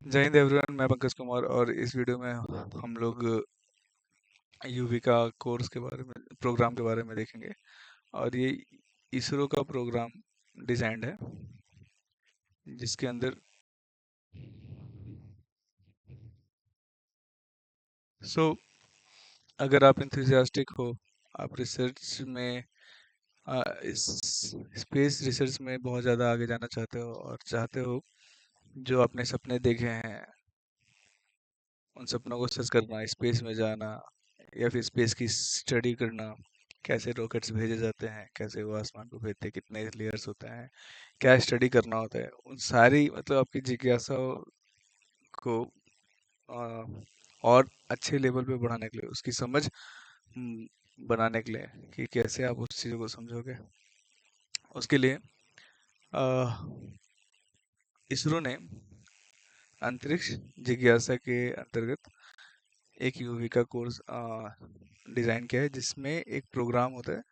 जय हिंद एवरीवन। मैं पंकज कुमार और इस वीडियो में हम लोग यूवी का कोर्स के बारे में प्रोग्राम के बारे में देखेंगे। और ये इसरो का प्रोग्राम डिजाइंड है जिसके अंदर सो अगर आप इंथुजियास्टिक हो, आप रिसर्च में इस स्पेस रिसर्च में बहुत ज़्यादा आगे जाना चाहते हो और चाहते हो जो अपने सपने देखे हैं उन सपनों को सच करना, स्पेस में जाना या फिर स्पेस की स्टडी करना, कैसे रॉकेट्स भेजे जाते हैं, कैसे वो आसमान को भेजते हैं, कितने लेयर्स होते हैं, क्या स्टडी करना होता है, उन सारी मतलब आपकी जिज्ञासाओं को आ, और अच्छे लेवल पे बढ़ाने के लिए, उसकी समझ बनाने के लिए कि कैसे आप उस चीज़ों को समझोगे, उसके लिए आ, इसरो ने अंतरिक्ष जिज्ञासा के अंतर्गत एक यूवी का कोर्स डिज़ाइन किया है जिसमें एक प्रोग्राम होता है।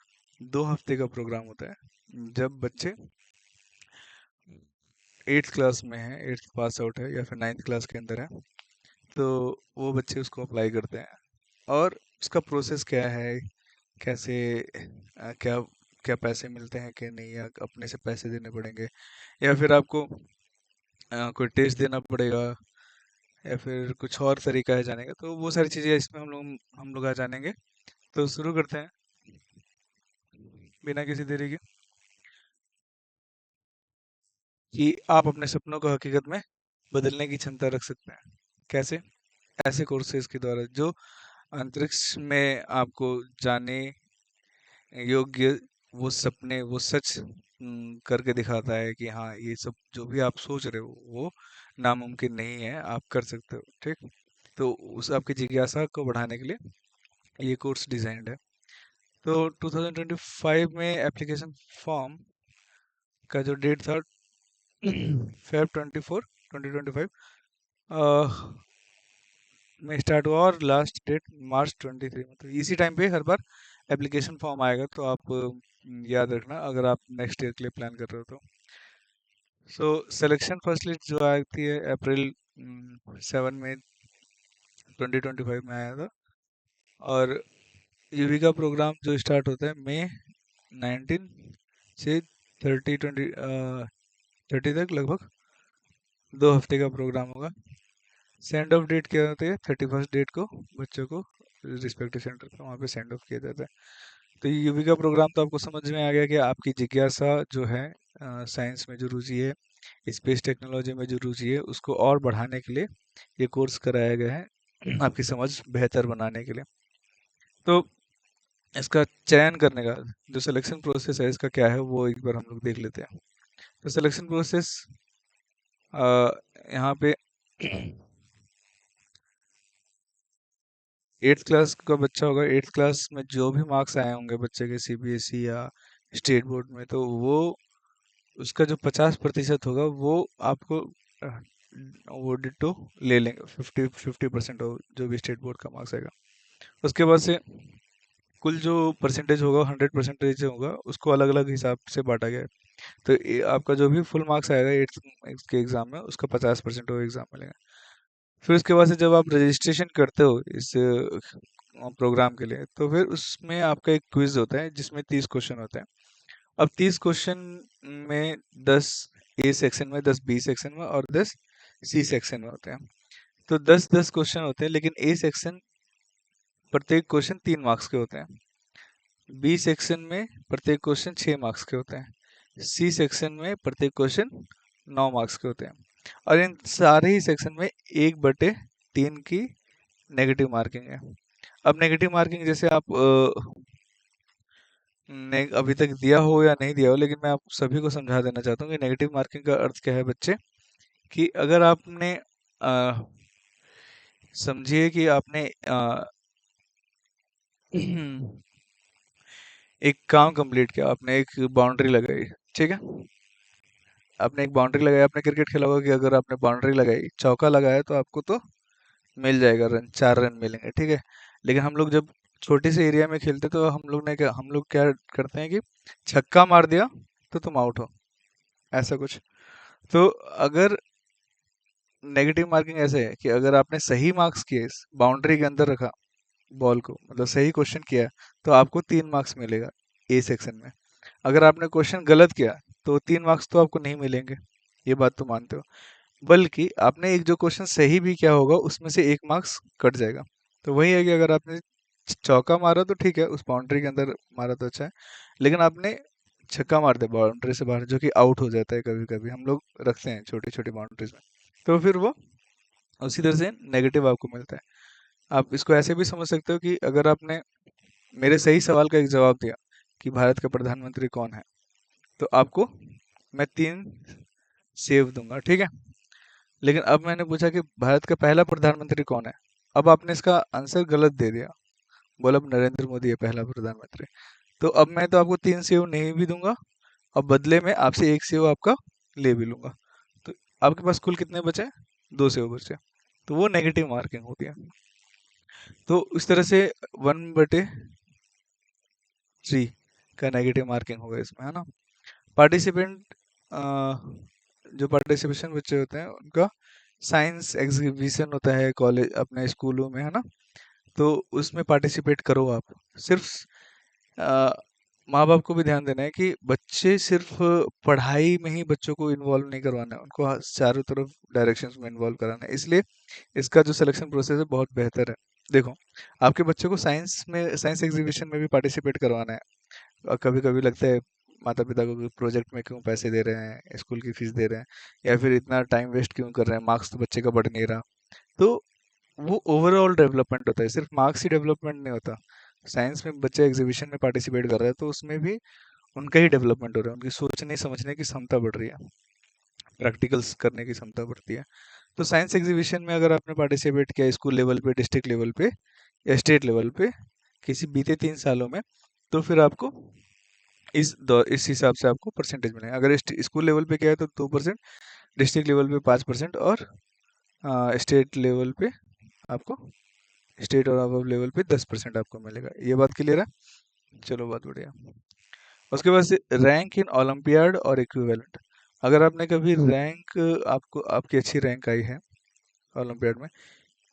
2 हफ्ते का प्रोग्राम होता है। जब बच्चे 8th क्लास में है, 8th पास आउट है या फिर 9th क्लास के अंदर है, तो वो बच्चे उसको अप्लाई करते हैं। और उसका प्रोसेस क्या है, कैसे क्या क्या पैसे मिलते हैं कि नहीं, या अपने से पैसे देने पड़ेंगे, या फिर आपको कोई टेस्ट देना पड़ेगा, या फिर कुछ और तरीका है जाने का, तो वो सारी चीज़ें इसमें हम लोग आज जानेंगे। तो शुरू करते हैं बिना किसी देरी के कि आप अपने सपनों को हकीकत में बदलने की क्षमता रख सकते हैं। कैसे? ऐसे कोर्सेज के द्वारा जो अंतरिक्ष में आपको जाने योग्य वो सपने, वो सच करके दिखाता है कि हाँ, ये सब जो भी आप सोच रहे हो वो नामुमकिन नहीं है, आप कर सकते हो। ठीक, तो उस आपकी जिज्ञासा को बढ़ाने के लिए ये कोर्स डिजाइंड है। तो 2025 में एप्लीकेशन फॉर्म का जो डेट था फेब 24 2025 में स्टार्ट हुआ और लास्ट डेट मार्च 23 में। तो इसी टाइम पे हर बार एप्लीकेशन फॉर्म आएगा, तो आप याद रखना अगर आप नेक्स्ट ईयर के लिए प्लान कर रहे हो तो। सो सिलेक्शन फर्स्ट लिस्ट जो आती है अप्रैल 7 में 2025 में आया था। और यूवी का प्रोग्राम जो स्टार्ट होता है मई 19 से 30 तक, लगभग 2 हफ्ते का प्रोग्राम होगा। सेंड ऑफ डेट क्या होती है? 31st डेट को बच्चों को रिस्पेक्टिव सेंटर पे वहाँ पे सेंड ऑफ किया जाता है। तो ये यूवी का प्रोग्राम तो आपको समझ में आ गया कि आपकी जिज्ञासा जो है, साइंस में जो रुचि है, स्पेस टेक्नोलॉजी में जो रुचि है, उसको और बढ़ाने के लिए ये कोर्स कराया गया है आपकी समझ बेहतर बनाने के लिए। तो इसका चयन करने का जो सिलेक्शन प्रोसेस है, इसका क्या है वो एक बार हम लोग देख लेते हैं। तो सिलेक्शन प्रोसेस यहाँ पे 8th क्लास का बच्चा होगा, 8th क्लास में जो भी मार्क्स आए होंगे बच्चे के सीबीएसई या स्टेट बोर्ड में, तो वो उसका जो 50% होगा वो आपको अ, वो डिटो ले लेंगे। 50% हो जो भी स्टेट बोर्ड का मार्क्स आएगा। उसके बाद से कुल जो परसेंटेज होगा, 100% होगा, उसको अलग अलग हिसाब से बांटा गया है। तो आपका जो भी फुल मार्क्स आएगा 8th के एग्जाम में, उसका 50% वो एग्जाम में लेंगे। फिर उसके बाद से जब आप रजिस्ट्रेशन करते हो इस प्रोग्राम के लिए, तो फिर उसमें आपका एक क्विज होता है जिसमें 30 क्वेश्चन होते हैं। अब 30 क्वेश्चन में 10 ए सेक्शन में, 10 बी सेक्शन में और 10 सी सेक्शन में होते हैं। तो 10-10 क्वेश्चन होते हैं, लेकिन ए सेक्शन प्रत्येक क्वेश्चन 3 मार्क्स के होते हैं। बी सेक्शन में प्रत्येक क्वेश्चन 6 मार्क्स के होते हैं। सी सेक्शन में प्रत्येक क्वेश्चन 9 मार्क्स के होते हैं। और इन सारे ही सेक्शन में 1/3 की नेगेटिव मार्किंग है। अब नेगेटिव मार्किंग जैसे आप ने अभी तक दिया हो या नहीं दिया हो, लेकिन मैं आप सभी को समझा देना चाहता हूँ कि नेगेटिव मार्किंग का अर्थ क्या है बच्चे। कि अगर आपने अ, समझिए कि आपने एक काम कंप्लीट किया, आपने एक बाउंड्री लगाई, ठीक है? आपने एक बाउंड्री लगाई, आपने क्रिकेट खेला होगा कि अगर आपने बाउंड्री लगाई, चौका लगाया, तो आपको तो मिल जाएगा रन, 4 रन मिलेंगे, ठीक है? लेकिन हम लोग जब छोटे से एरिया में खेलते तो हम लोग क्या करते हैं कि छक्का मार दिया तो तुम आउट हो, ऐसा कुछ। तो अगर नेगेटिव मार्किंग ऐसे है कि अगर आपने सही मार्क्स किए बाउंड्री के अंदर रखा बॉल को, मतलब सही क्वेश्चन किया, तो आपको 3 मार्क्स मिलेगा ए सेक्शन में। अगर आपने क्वेश्चन गलत किया तो 3 मार्क्स तो आपको नहीं मिलेंगे, ये बात तो मानते हो। बल्कि आपने एक जो क्वेश्चन सही भी किया होगा उसमें से 1 मार्क्स कट जाएगा। तो वही है कि अगर आपने चौका मारा तो ठीक है, उस बाउंड्री के अंदर मारा तो अच्छा है, लेकिन आपने छक्का मार दिया बाउंड्री से बाहर, जो कि आउट हो जाता है, कभी कभी हम लोग रखते हैं छोटी छोटी बाउंड्रीज में, तो फिर वो उसी तरह से नेगेटिव आपको मिलता है। आप इसको ऐसे भी समझ सकते हो कि अगर आपने मेरे सही सवाल का एक जवाब दिया कि भारत का प्रधानमंत्री कौन है, तो आपको मैं 3 सेव दूंगा, ठीक है। लेकिन अब मैंने पूछा कि भारत का पहला प्रधानमंत्री कौन है, अब आपने इसका आंसर गलत दे दिया, बोला अब नरेंद्र मोदी है पहला प्रधानमंत्री, तो अब मैं तो आपको 3 सेव नहीं भी दूंगा, और बदले में आपसे 1 सेव आपका ले भी लूंगा। तो आपके पास कुल कितने बचे? 2 सेव बचे। तो वो नेगेटिव मार्किंग होती है। तो इस तरह से 1/3 का नेगेटिव मार्किंग होगा इसमें, है ना। पार्टिसिपेंट, जो पार्टिसिपेशन बच्चे होते हैं उनका साइंस एग्जीबिशन होता है कॉलेज अपने स्कूलों में, है ना। तो उसमें पार्टिसिपेट करो आप। सिर्फ अ, माँ बाप को भी ध्यान देना है कि बच्चे सिर्फ पढ़ाई में ही बच्चों को इन्वॉल्व नहीं करवाना है, उनको चारों तरफ डायरेक्शंस में इन्वॉल्व कराना है। इसलिए इसका जो सिलेक्शन प्रोसेस है बहुत बेहतर है। देखो, आपके बच्चे को साइंस एग्जीबिशन में भी पार्टिसिपेट करवाना है, और कभी कभी लगता है माता पिता को कि प्रोजेक्ट में क्यों पैसे दे रहे हैं, स्कूल की फीस दे रहे हैं, या फिर इतना टाइम वेस्ट क्यों कर रहे हैं, मार्क्स तो बच्चे का बढ़ नहीं रहा। तो वो ओवरऑल डेवलपमेंट होता है, सिर्फ मार्क्स ही डेवलपमेंट नहीं होता। साइंस में बच्चे एग्जीबिशन में पार्टिसिपेट कर रहे हैं तो उसमें भी उनका ही डेवलपमेंट हो रहा है, उनकी सोचने समझने की क्षमता बढ़ रही है, प्रैक्टिकल्स करने की क्षमता बढ़ती है। तो साइंस एग्जीबिशन में अगर आपने पार्टिसिपेट किया स्कूल लेवल पे, डिस्ट्रिक्ट लेवल पे या स्टेट लेवल पे किसी बीते 3 सालों में, तो फिर आपको इस हिसाब से आपको परसेंटेज मिलेगा। अगर स्कूल लेवल पे किया है तो 2%, डिस्ट्रिक्ट लेवल पे 5%, और स्टेट लेवल पे आपको, स्टेट और अबव लेवल पे 10% आपको मिलेगा। ये बात क्लियर है? चलो, बहुत बढ़िया। उसके बाद से रैंक इन ओलंपियाड और इक्विवेलेंट। अगर आपने कभी रैंक, आपको आपकी अच्छी रैंक आई है ओलंपियाड में,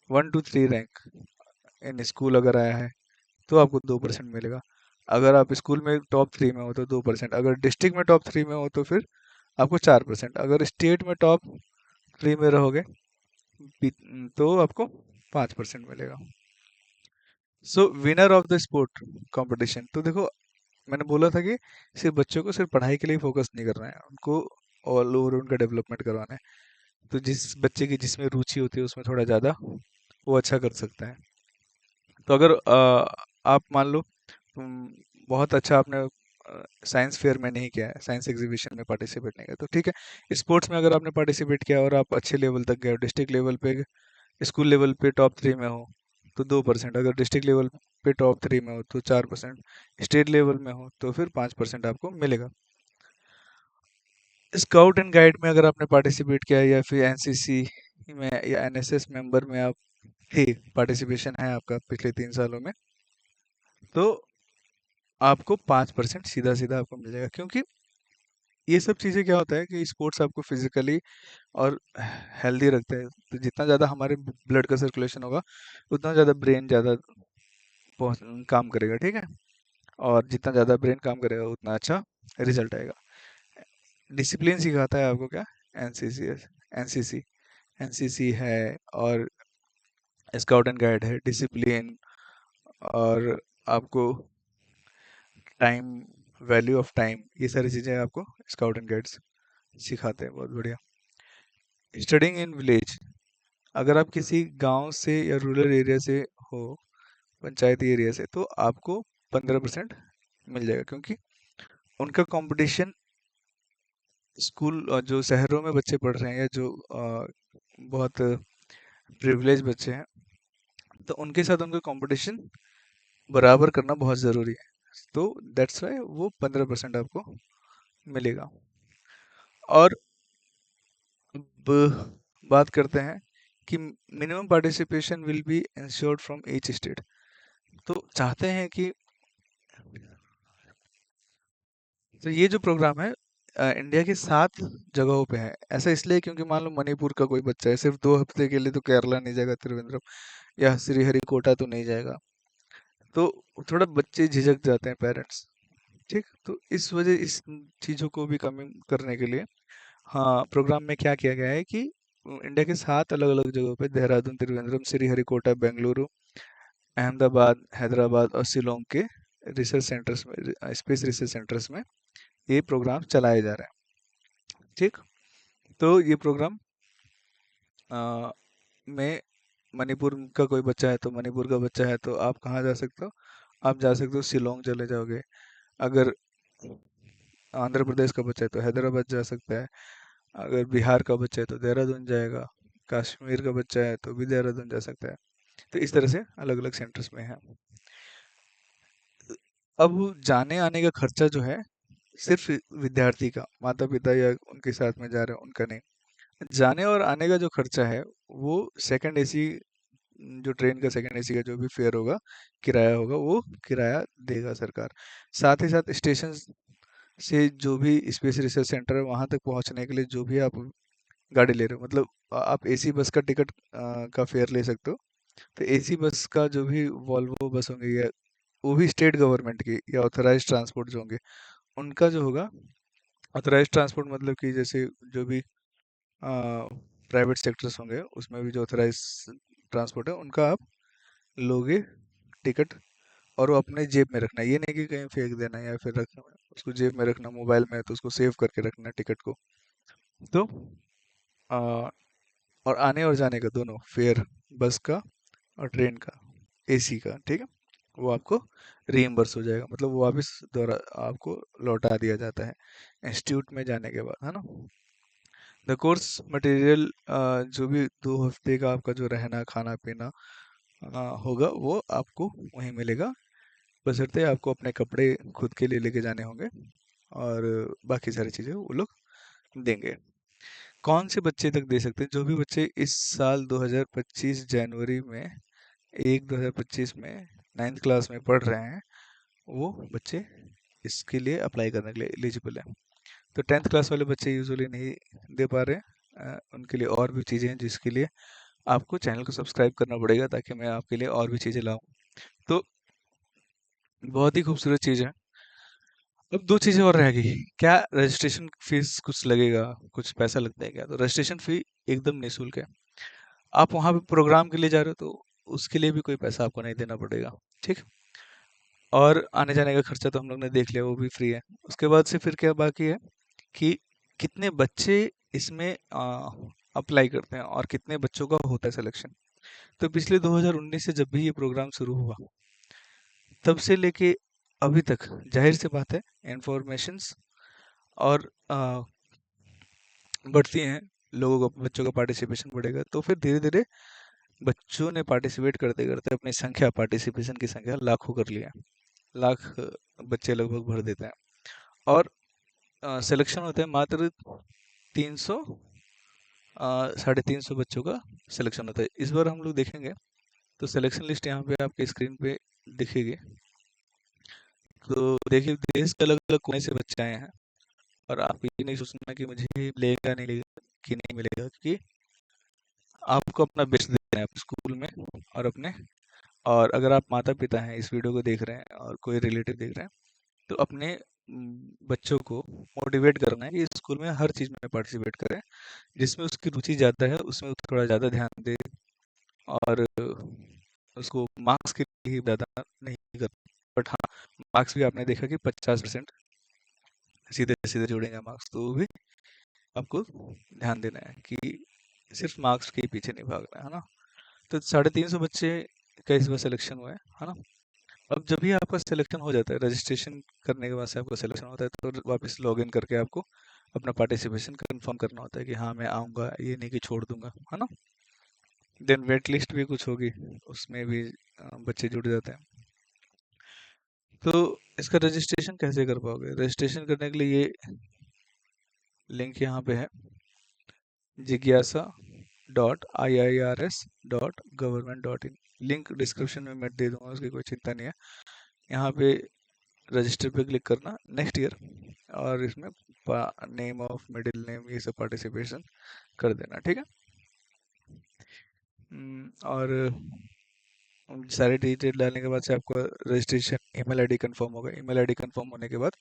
1 to 3 रैंक इन स्कूल अगर आया है, तो आपको 2% मिलेगा। अगर आप स्कूल में टॉप 3 में हो तो 2%, अगर डिस्ट्रिक्ट में टॉप 3 में हो तो फिर आपको 4%, अगर स्टेट में टॉप 3 में रहोगे तो आपको 5% मिलेगा। So winner of the sport competition. तो देखो, मैंने बोला था कि सिर्फ बच्चों को सिर्फ पढ़ाई के लिए फोकस नहीं करना है, उनको ऑल ओवर उनका डेवलपमेंट करवाना है। तो जिस बच्चे की जिसमें रुचि होती है उसमें थोड़ा ज़्यादा वो अच्छा कर सकता है। तो अगर आप मान लो बहुत अच्छा आपने साइंस फेयर में नहीं किया है, साइंस एग्जीबिशन में पार्टिसिपेट नहीं किया, तो ठीक है। स्पोर्ट्स में अगर आपने पार्टिसिपेट किया और आप अच्छे लेवल तक गए, डिस्ट्रिक्ट लेवल पे, स्कूल लेवल पे टॉप 3 में हो तो 2%, अगर डिस्ट्रिक्ट लेवल पे टॉप 3 में हो तो 4%, स्टेट लेवल में हो तो फिर 5% आपको मिलेगा। स्काउट एंड गाइड में अगर आपने पार्टिसिपेट किया है, या फिर एनसीसी में या एनएसएस मेंबर में आप थे, पार्टिसिपेशन है आपका पिछले 3 सालों में, तो आपको 5% सीधा सीधा आपको मिल जाएगा। क्योंकि ये सब चीज़ें क्या होता है कि स्पोर्ट्स आपको फिजिकली और हेल्दी रखता है। तो जितना ज़्यादा हमारे ब्लड का सर्कुलेशन होगा, उतना ज़्यादा ब्रेन ज़्यादा काम करेगा, ठीक है। और जितना ज़्यादा ब्रेन काम करेगा उतना अच्छा रिजल्ट आएगा। डिसिप्लिन सिखाता है आपको क्या? एनसीसी एनसीसी एनसीसी है, और स्काउट एंड गाइड है, डिसिप्लिन, और आपको टाइम, वैल्यू ऑफ टाइम, ये सारी चीज़ें आपको स्काउट एंड गाइड्स सिखाते हैं। बहुत बढ़िया। Studying in village. अगर आप किसी गांव से या रूरल एरिया से हो, पंचायती एरिया से, तो आपको 15% मिल जाएगा। क्योंकि उनका कंपटीशन स्कूल, जो शहरों में बच्चे पढ़ रहे हैं या जो बहुत प्रिविलेज बच्चे हैं, तो उनके साथ उनका कंपटीशन बराबर करना बहुत ज़रूरी है। तो दैट्स वाई वो 15% आपको मिलेगा। और अब बात करते हैं कि minimum participation will be insured from each state. तो चाहते हैं कि, तो ये जो प्रोग्राम है इंडिया के 7 जगहों पे है। ऐसा इसलिए क्योंकि मान लो मणिपुर का कोई बच्चा है, सिर्फ 2 हफ्ते के लिए तो केरला नहीं जाएगा, त्रिवेंद्रम या श्रीहरिकोटा तो नहीं जाएगा। तो थोड़ा बच्चे झिझक जाते हैं पेरेंट्स। ठीक, तो इस वजह इस चीज़ों को भी कम करने के लिए हाँ, प्रोग्राम में क्या किया गया है कि इंडिया के 7 अलग-अलग जगहों पे देहरादून, त्रिवेंद्रम, श्रीहरिकोटा, बेंगलुरु, अहमदाबाद, हैदराबाद और शिलोंग के रिसर्च सेंटर्स में स्पेस रिसर्च सेंटर्स में ये प्रोग्राम चलाए जा रहे हैं। ठीक, तो ये प्रोग्राम अ, में मणिपुर का कोई बच्चा है तो मणिपुर का बच्चा है तो आप कहाँ जा सकते हो? आप जा सकते हो शिलोंग चले जाओगे। अगर आंध्र प्रदेश का बच्चा है तो हैदराबाद जा सकता है। अगर बिहार का बच्चा है तो देहरादून जाएगा। कश्मीर का बच्चा है तो भी देहरादून जा सकता है। तो इस तरह से अलग अलग सेंटर्स में है। अब जाने आने का खर्चा जो है सिर्फ विद्यार्थी का, माता पिता या उनके साथ में जा रहे हैं उनका नहीं। जाने और आने का जो खर्चा है वो सेकंड एसी, जो ट्रेन का सेकंड एसी का जो भी फेयर होगा, किराया होगा, वो किराया देगा सरकार। साथ ही साथ स्टेशन से जो भी स्पेस रिसर्च सेंटर है वहां तक पहुंचने के लिए जो भी आप गाड़ी ले रहे हो, मतलब आप एसी बस का टिकट का फेयर ले सकते हो। तो एसी बस का जो भी वॉल्वो बस होंगे या वो भी स्टेट गवर्नमेंट की या ऑथराइज ट्रांसपोर्ट जो होंगे उनका जो होगा, ऑथराइज ट्रांसपोर्ट मतलब कि जैसे जो भी प्राइवेट सेक्टर्स होंगे उसमें भी जो ऑथराइज ट्रांसपोर्ट है उनका आप लोगे टिकट, और वो अपने जेब में रखना है, ये नहीं कि कहीं फेंक देना है या फिर रखना है, उसको जेब में रखना, मोबाइल में है तो उसको सेव करके रखना है टिकट को। तो आ, और आने और जाने का दोनों फेयर, बस का और ट्रेन का, एसी का, ठीक है, वो आपको रीइम्बर्स हो जाएगा, मतलब वो वापस दोबारा आपको लौटा दिया जाता है इंस्टीट्यूट में जाने के बाद, है ना। द कोर्स मटेरियल, जो भी 2 हफ्ते का आपका जो रहना खाना पीना होगा वो आपको वहीं मिलेगा, बशर्ते आपको अपने कपड़े खुद के लिए लेके जाने होंगे, और बाकी सारी चीज़ें वो लोग देंगे। कौन से बच्चे तक दे सकते हैं? जो भी बच्चे इस साल 2025 जनवरी में 2025 में 9th क्लास में पढ़ रहे हैं, वो बच्चे इसके लिए अप्लाई करने के लिए एलिजिबल हैं। तो 10th क्लास वाले बच्चे यूजुअली नहीं दे पा रहे हैं, उनके लिए और भी चीज़ें हैं जिसके लिए आपको चैनल को सब्सक्राइब करना पड़ेगा ताकि मैं आपके लिए और भी चीज़ें लाऊं। तो बहुत ही खूबसूरत चीज़ है। अब 2 चीज़ें और रह गई। क्या रजिस्ट्रेशन फीस कुछ लगेगा? कुछ पैसा लगता है क्या? तो रजिस्ट्रेशन फी एकदम निःशुल्क है। आप वहाँ पे प्रोग्राम के लिए जा रहे हो तो उसके लिए भी कोई पैसा आपको नहीं देना पड़ेगा। ठीक? और आने जाने का खर्चा तो हम लोग ने देख लिया, वो भी फ्री है। उसके बाद से फिर क्या बाकी है कि कितने बच्चे इसमें अप्लाई करते हैं और कितने बच्चों का होता है सिलेक्शन। तो पिछले 2019 से जब भी ये प्रोग्राम शुरू हुआ तब से लेके अभी तक जाहिर सी बात है इंफॉर्मेशंस और बढ़ती हैं, लोगों का बच्चों का पार्टिसिपेशन बढ़ेगा तो फिर धीरे धीरे बच्चों ने पार्टिसिपेट करते करते अपनी संख्या, पार्टिसिपेशन की संख्या लाखों कर लिया। लाख बच्चे लगभग भर देते हैं, और सिलेक्शन होते हैं मात्र 300, 350 बच्चों का सिलेक्शन होता है। इस बार हम लोग देखेंगे तो सिलेक्शन लिस्ट यहाँ पे आपके स्क्रीन पे दिखेगी। तो देखिए देश के अलग अलग कोने से बच्चे आए हैं, और आप ये नहीं सोचना कि मुझे मिलेगा नहीं मिलेगा कि नहीं मिलेगा, क्योंकि आपको अपना बेस्ट देना है अपने स्कूल में और अपने, और अगर आप माता पिता हैं इस वीडियो को देख रहे हैं और कोई रिलेटिव देख रहे हैं तो अपने बच्चों को मोटिवेट करना है कि स्कूल में हर चीज़ में पार्टिसिपेट करें, जिसमें उसकी रुचि ज़्यादा है उसमें थोड़ा ज़्यादा ध्यान दे, और उसको मार्क्स के लिए ही ज़्यादा नहीं कर। बट हाँ, मार्क्स भी आपने देखा कि 50% सीधे सीधे जुड़ेंगे मार्क्स, तो वो भी आपको ध्यान देना है कि सिर्फ मार्क्स के पीछे नहीं भागना है ना। तो 350 बच्चे का इस बार सिलेक्शन हुआ है ना। अब जब भी आपका सिलेक्शन हो जाता है, रजिस्ट्रेशन करने के बाद से आपका सिलेक्शन होता है, तो वापस लॉग इन करके आपको अपना पार्टिसिपेशन कंफर्म करना होता है कि हाँ मैं आऊँगा, ये नहीं कि छोड़ दूंगा, है ना। देन वेट लिस्ट भी कुछ होगी, उसमें भी बच्चे जुड़ जाते हैं। तो इसका रजिस्ट्रेशन कैसे कर पाओगे? रजिस्ट्रेशन करने के लिए ये लिंक यहाँ पे है, jigyasa.iirs.government.in। लिंक डिस्क्रिप्शन में मैं दे दूंगा, उसकी कोई चिंता नहीं है। यहाँ पे रजिस्टर पे क्लिक करना, नेक्स्ट ईयर, और इसमें नेम ऑफ मिडिल नेम ये सब पार्टिसिपेशन कर देना, ठीक है। और सारे डिटेल डालने के बाद से आपका रजिस्ट्रेशन ईमेल आईडी कंफर्म होगा। ईमेल आईडी कंफर्म होने के बाद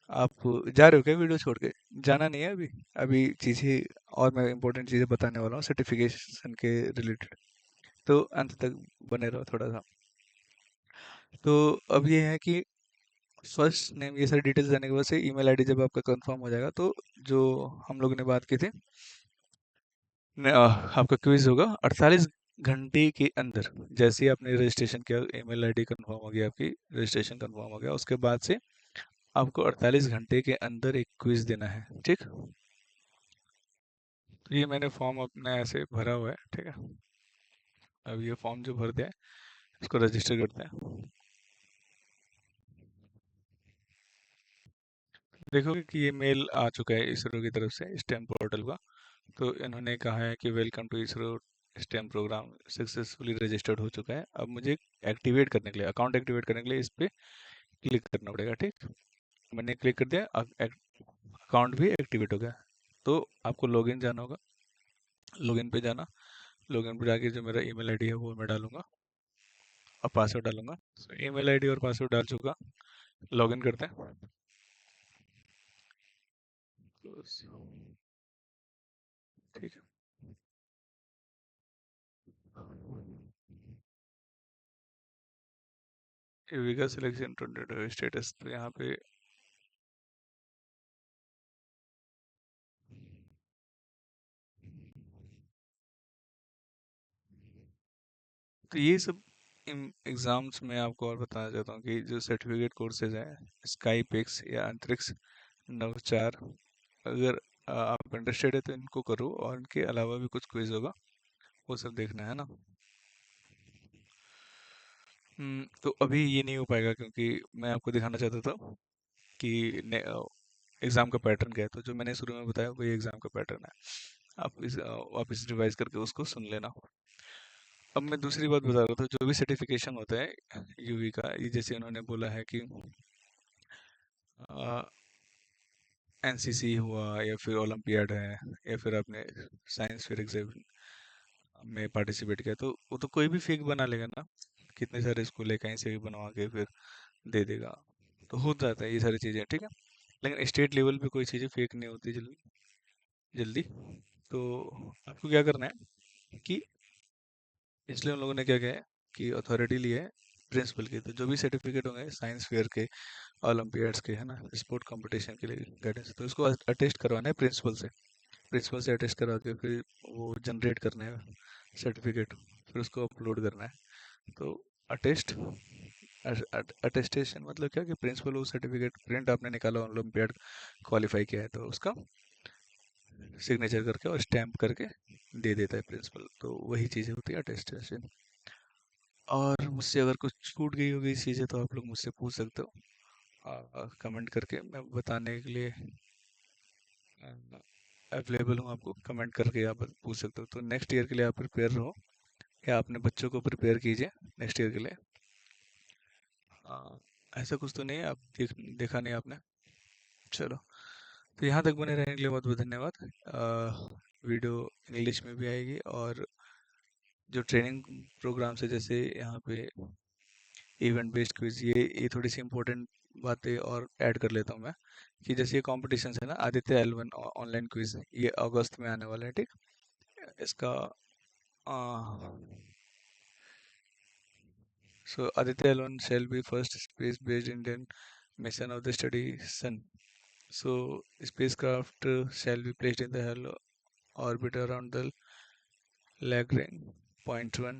आप जा रहे हो क्या वीडियो छोड़ के? जाना नहीं है अभी। अभी चीज़ें और मैं इंपॉर्टेंट चीज़ें बताने वाला हूँ सर्टिफिकेशन के रिलेटेड, तो अंत तक बने रहो थोड़ा सा। तो अब ये है कि फर्स्ट नेम ये सारी डिटेल्स देने के बाद से ईमेल आईडी जब आपका कंफर्म हो जाएगा, तो जो हम लोगों ने बात की थी आपका क्विज होगा 48 घंटे के अंदर। जैसे ही आपने रजिस्ट्रेशन किया, ईमेल आईडी कंफर्म हो गया, आपकी रजिस्ट्रेशन कंफर्म हो गया, उसके बाद से आपको 48 घंटे के अंदर एक क्विज देना है, ठीक। तो ये मैंने फॉर्म अपने ऐसे भरा हुआ है, ठीक है। अब ये फॉर्म जो भर दिया है, इसको रजिस्टर करते हैं। देखोगे कि ये मेल आ चुका है इसरो की तरफ से स्टेम पोर्टल का। तो इन्होंने कहा है कि welcome to ISRO STEM program successfully registered हो चुका है। अब मुझे एक्टिवेट करने के लिए, अकाउंट एक्टिवेट करने के लिए इस पे क्लिक करना पड़ेगा, ठीक। मैंने क्लिक कर दिया, अब अकाउंट भी एक्टिवेट हो गया। तो आपको लॉगिन जाना होगा, लॉगिन पे जाना, लॉगिन पे जाके जो मेरा ईमेल आईडी है वो मैं डालूंगा और पासवर्ड डालूंगा। ईमेल आईडी और पासवर्ड डाल चुका, लॉगिन करते हैं। ठीक है। वीगा सिलेक्शन स्टेटस, तो यहाँ पे तो ये सब एग्जाम्स में आपको और बताना चाहता हूँ कि जो सर्टिफिकेट कोर्सेज हैं, स्काईपिक्स या अंतरिक्ष नवचार, अगर आप इंटरेस्टेड है तो इनको करो, और इनके अलावा भी कुछ क्विज होगा, वो सब देखना है ना। तो अभी ये नहीं हो पाएगा क्योंकि मैं आपको दिखाना चाहता था कि एग्ज़ाम का पैटर्न क्या है। तो जो मैंने शुरू में बताया वही एग्ज़ाम का पैटर्न है। आप इस वापस रिवाइज करके उसको सुन लेना। अब मैं दूसरी बात बता रहा था, जो भी सर्टिफिकेशन होता है यूवी का, ये जैसे उन्होंने बोला है कि एनसीसी हुआ, या फिर ओलंपियाड है, या फिर आपने साइंस फेयर एग्जाम में पार्टिसिपेट किया, तो वो तो कोई भी फेक बना लेगा ना। कितने सारे स्कूल है, कहीं से भी बनवा के फिर दे देगा। तो हो जाता है ये सारी चीज़ें, ठीक है। लेकिन स्टेट लेवल पे कोई चीज़ें फेक नहीं होती जल्दी जल्दी। तो आपको क्या करना है कि इसलिए उन लोगों ने क्या किया है कि अथॉरिटी ली है प्रिंसिपल की। तो जो भी सर्टिफिकेट होंगे साइंस फेयर के, ओलंपियाड्स के, है ना, स्पोर्ट कंपटीशन के लिए गाइडेंस, तो इसको अटेस्ट करवाना है प्रिंसिपल से। प्रिंसिपल से अटेस्ट करवा के फिर वो जनरेट करना है सर्टिफिकेट, फिर उसको अपलोड करना है। तो अटेस्ट अटेस्टेशन मतलब क्या कि प्रिंसिपल वो सर्टिफिकेट प्रिंट आपने निकाला, ओलंपियाड क्वालिफाई किया है, तो उसका सिग्नेचर करके और स्टैम्प करके दे देता है प्रिंसिपल। तो वही चीज़ें होती है अटेस्टेशन। और मुझसे अगर कुछ छूट गई होगी चीज़ें तो आप लोग मुझसे पूछ सकते हो कमेंट करके। मैं बताने के लिए अवेलेबल हूँ, आपको कमेंट करके आप पूछ सकते हो। तो नेक्स्ट ईयर के लिए आप प्रिपेयर रहो, या अपने बच्चों को प्रिपेयर कीजिए नेक्स्ट ईयर के लिए। ऐसा कुछ तो नहीं है, आप देखा नहीं आपने। चलो, तो यहाँ तक बने रहने के लिए बहुत बहुत धन्यवाद। वीडियो इंग्लिश में भी आएगी, और जो ट्रेनिंग प्रोग्राम्स है जैसे यहाँ पे इवेंट बेस्ड क्विज, ये थोड़ी सी इंपॉर्टेंट बातें और ऐड कर लेता हूँ मैं, कि जैसे ये कॉम्पिटिशन है ना, आदित्य L1 ऑनलाइन क्विज, ये अगस्त में आने वाला है, ठीक। इसका सो Aditya L1 shall be first space based Indian mission of the study sun. So spacecraft shall be placed in the halo orbit around the Lagrange point 1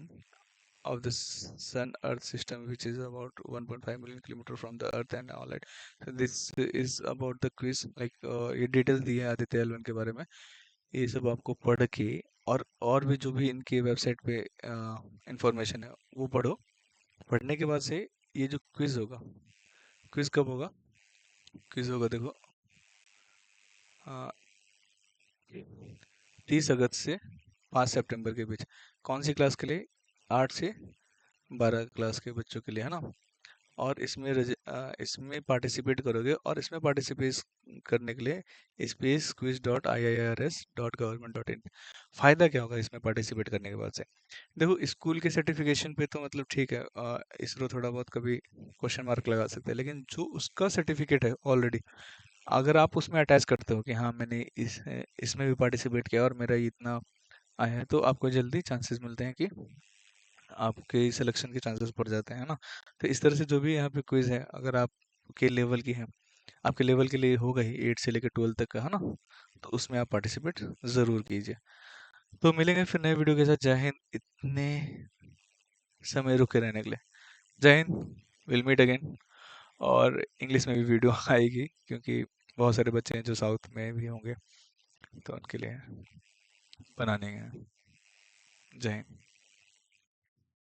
of the sun earth system, which is about 1.5 million kilometer from the earth, and all that. So this is about the quiz, like ये details दिए हैं Aditya L1 के बारे में। ये सब आपको पढ़ के, और भी जो भी इनके वेबसाइट पे इंफॉर्मेशन है वो पढ़ो। पढ़ने के बाद से ये जो क्विज होगा, क्विज कब होगा? क्विज होगा देखो, 30 अगस्त से 5 सितंबर के बीच। कौन सी क्लास के लिए? 8 से 12 क्लास के बच्चों के लिए, है ना। और इसमें पार्टिसिपेट करोगे, और इसमें पार्टिसिपेट करने के लिए spacequiz.iirs.government.in। फायदा क्या होगा इसमें पार्टिसिपेट करने के बाद से? देखो, स्कूल के सर्टिफिकेशन पे तो मतलब ठीक है, इसरो थोड़ा बहुत कभी क्वेश्चन मार्क लगा सकते हैं, लेकिन जो उसका सर्टिफिकेट है ऑलरेडी, अगर आप उसमें अटैच करते हो कि हाँ मैंने इसमें भी पार्टिसिपेट किया और मेरा ये इतना आया है, तो आपको जल्दी चांसेस मिलते हैं कि आपके सिलेक्शन के चांसेस बढ़ जाते हैं, है ना? तो इस तरह से जो भी यहाँ पे क्विज है, अगर आपके लेवल की है, आपके लेवल के लिए होगा ही 8 से लेकर 12 तक का, है ना? तो उसमें आप पार्टिसिपेट ज़रूर कीजिए। तो मिलेंगे फिर नए वीडियो के साथ। जय हिंद, इतने समय रुके रहने के लिए। जय हिंद, विल मीट अगेन। और इंग्लिश में भी वीडियो आएगी, क्योंकि बहुत सारे बच्चे हैं जो साउथ में भी होंगे, तो उनके लिए बनाने हैं। जय हिंद।